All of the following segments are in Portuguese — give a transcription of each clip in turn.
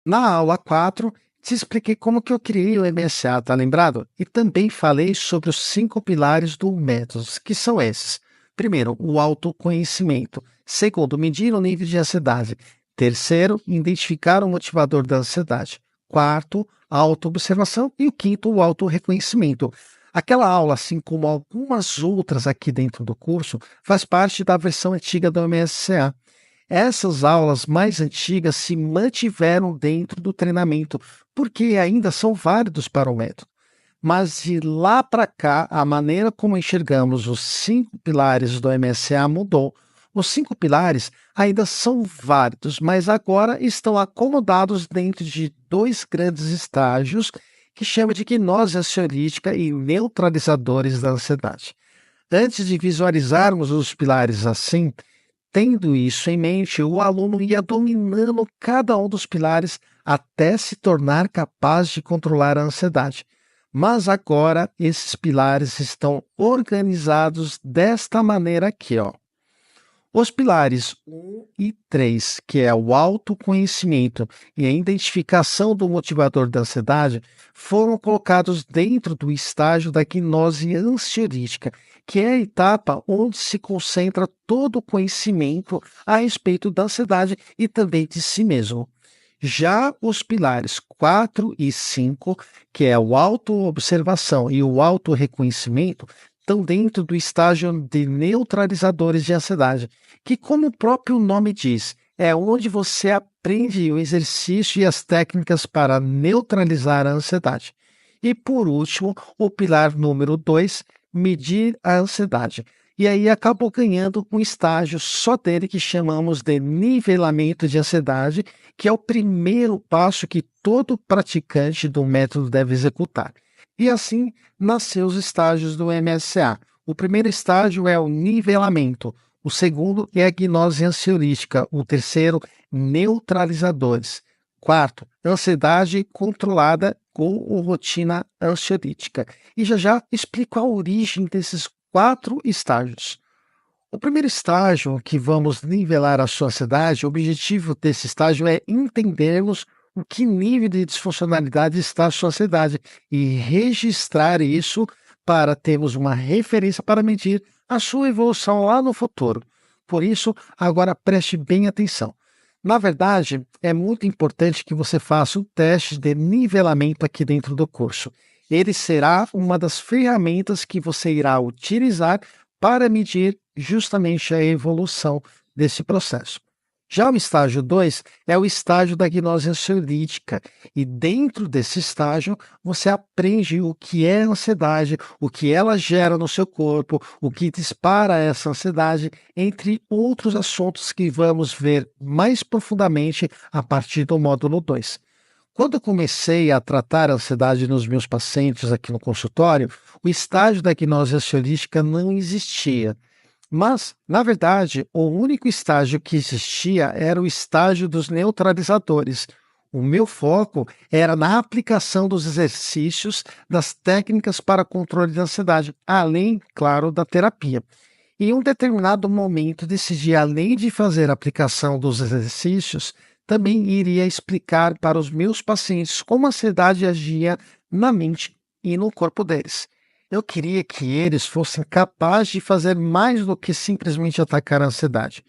Na aula 4, te expliquei como que eu criei o MSA, tá lembrado? E também falei sobre os 5 pilares do método, que são esses. Primeiro, o autoconhecimento. Segundo, medir o nível de ansiedade. Terceiro, identificar o motivador da ansiedade. Quarto, a autoobservação. E o quinto, o autorreconhecimento. Aquela aula, assim como algumas outras aqui dentro do curso, faz parte da versão antiga do MSA. Essas aulas mais antigas se mantiveram dentro do treinamento, porque ainda são válidos para o método. Mas de lá para cá, a maneira como enxergamos os 5 pilares do MSA mudou. Os 5 pilares ainda são válidos, mas agora estão acomodados dentro de 2 grandes estágios que chama de gnose ansiolítica e neutralizadores da ansiedade. Antes de visualizarmos os pilares assim, tendo isso em mente, o aluno ia dominando cada um dos pilares até se tornar capaz de controlar a ansiedade. Mas agora esses pilares estão organizados desta maneira aqui, ó. Os pilares 1 e 3, que é o autoconhecimento e a identificação do motivador da ansiedade, foram colocados dentro do estágio da gnose ansiolítica, que é a etapa onde se concentra todo o conhecimento a respeito da ansiedade e também de si mesmo. Já os pilares 4 e 5, que é o autoobservação e o autorreconhecimento, estão dentro do estágio de neutralizadores de ansiedade, que, como o próprio nome diz, é onde você aprende o exercício e as técnicas para neutralizar a ansiedade. E, por último, o pilar número 2, medir a ansiedade. E aí acabou ganhando um estágio só dele que chamamos de nivelamento de ansiedade, que é o primeiro passo que todo praticante do método deve executar. E assim nasceu os estágios do MSA. O primeiro estágio é o nivelamento, o segundo é a gnose ansiolítica, o terceiro, neutralizadores. Quarto, ansiedade controlada com rotina ansiolítica. E já explico a origem desses 4 estágios. O primeiro estágio, que vamos nivelar a sua ansiedade, o objetivo desse estágio é entendermos o que nível de disfuncionalidade está a sua ansiedade e registrar isso para termos uma referência para medir a sua evolução lá no futuro. Por isso, agora preste bem atenção. Na verdade, é muito importante que você faça o teste de nivelamento aqui dentro do curso. Ele será uma das ferramentas que você irá utilizar para medir justamente a evolução desse processo. Já o estágio 2 é o estágio da gnose ansiolítica, e dentro desse estágio você aprende o que é ansiedade, o que ela gera no seu corpo, o que dispara essa ansiedade, entre outros assuntos que vamos ver mais profundamente a partir do módulo 2. Quando eu comecei a tratar a ansiedade nos meus pacientes aqui no consultório, o estágio da gnose ansiolítica não existia. Mas, na verdade, o único estágio que existia era o estágio dos neutralizadores. O meu foco era na aplicação dos exercícios, das técnicas para controle da ansiedade, além, claro, da terapia. Em um determinado momento, decidi, além de fazer a aplicação dos exercícios, também iria explicar para os meus pacientes como a ansiedade agia na mente e no corpo deles. Eu queria que eles fossem capazes de fazer mais do que simplesmente atacar a ansiedade.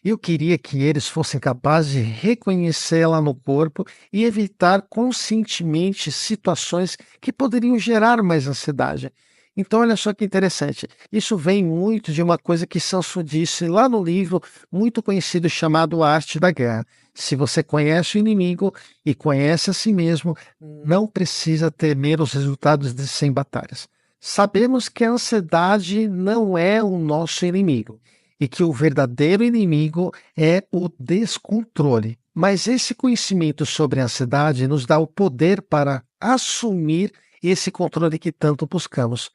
Eu queria que eles fossem capazes de reconhecê-la no corpo e evitar conscientemente situações que poderiam gerar mais ansiedade. Então, olha só que interessante. Isso vem muito de uma coisa que Sun disse lá no livro muito conhecido chamado A Arte da Guerra. Se você conhece o inimigo e conhece a si mesmo, não precisa temer os resultados de 100 batalhas. Sabemos que a ansiedade não é o nosso inimigo e que o verdadeiro inimigo é o descontrole. Mas esse conhecimento sobre a ansiedade nos dá o poder para assumir esse controle que tanto buscamos.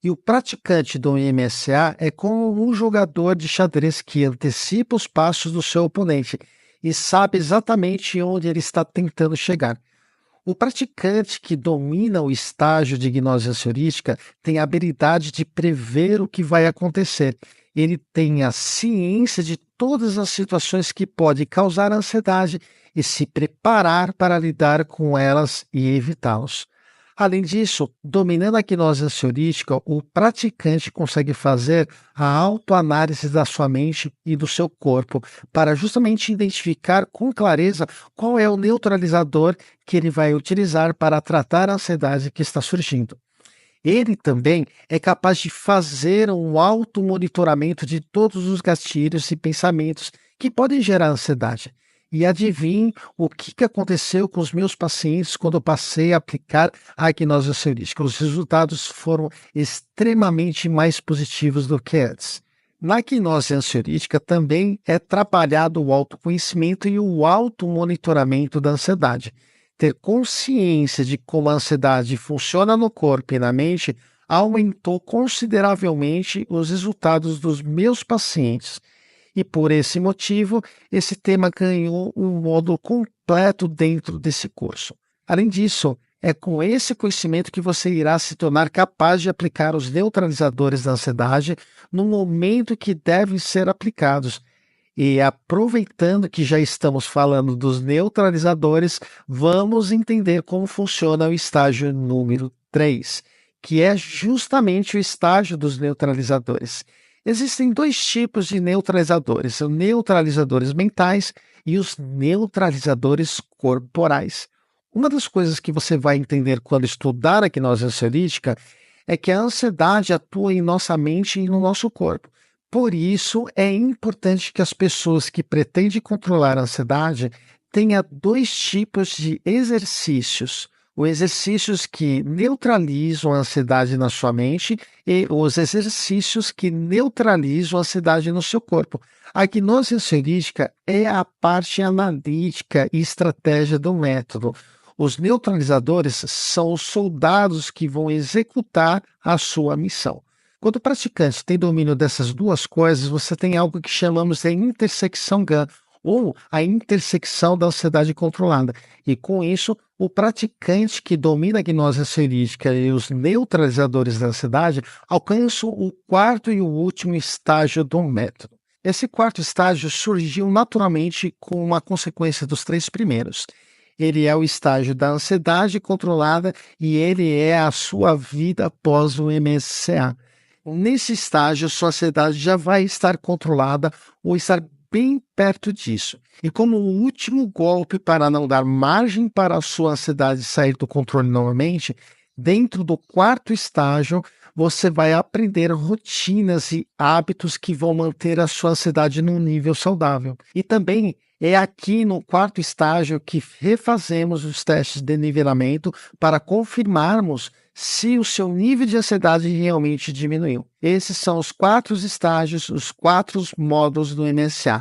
E o praticante do MSA é como um jogador de xadrez que antecipa os passos do seu oponente e sabe exatamente onde ele está tentando chegar. O praticante que domina o estágio de gnose ansiolítica tem a habilidade de prever o que vai acontecer. Ele tem a ciência de todas as situações que podem causar ansiedade e se preparar para lidar com elas e evitá-los. Além disso, dominando a gnose ansiolítica, o praticante consegue fazer a autoanálise da sua mente e do seu corpo para justamente identificar com clareza qual é o neutralizador que ele vai utilizar para tratar a ansiedade que está surgindo. Ele também é capaz de fazer um automonitoramento de todos os gatilhos e pensamentos que podem gerar ansiedade. E adivinhe o que aconteceu com os meus pacientes quando eu passei a aplicar a gnose ansiolítica. Os resultados foram extremamente mais positivos do que antes. Na gnose ansiolítica também é trabalhado o autoconhecimento e o automonitoramento da ansiedade. Ter consciência de como a ansiedade funciona no corpo e na mente aumentou consideravelmente os resultados dos meus pacientes. E por esse motivo, esse tema ganhou um módulo completo dentro desse curso. Além disso, é com esse conhecimento que você irá se tornar capaz de aplicar os neutralizadores da ansiedade no momento que devem ser aplicados. E aproveitando que já estamos falando dos neutralizadores, vamos entender como funciona o estágio número 3, que é justamente o estágio dos neutralizadores. Existem dois tipos de neutralizadores: os neutralizadores mentais e os neutralizadores corporais. Uma das coisas que você vai entender quando estudar a gnose ansiolítica é que a ansiedade atua em nossa mente e no nosso corpo. Por isso, é importante que as pessoas que pretendem controlar a ansiedade tenham dois tipos de exercícios: os exercícios que neutralizam a ansiedade na sua mente e os exercícios que neutralizam a ansiedade no seu corpo. A gnose ansiolítica é a parte analítica e estratégia do método. Os neutralizadores são os soldados que vão executar a sua missão. Quando o praticante tem domínio dessas duas coisas, você tem algo que chamamos de intersecção GAN, ou a intersecção da ansiedade controlada. E com isso, o praticante que domina a gnose ansiolítica e os neutralizadores da ansiedade alcança o quarto e o último estágio do método. Esse quarto estágio surgiu naturalmente com uma consequência dos três primeiros. Ele é o estágio da ansiedade controlada e ele é a sua vida após o MSCA. Nesse estágio, sua ansiedade já vai estar controlada ou estar bem perto disso. E como último golpe para não dar margem para a sua ansiedade sair do controle novamente, dentro do quarto estágio, você vai aprender rotinas e hábitos que vão manter a sua ansiedade num nível saudável. E também é aqui no quarto estágio que refazemos os testes de nivelamento para confirmarmos se o seu nível de ansiedade realmente diminuiu. Esses são os 4 estágios, os 4 módulos do MSA.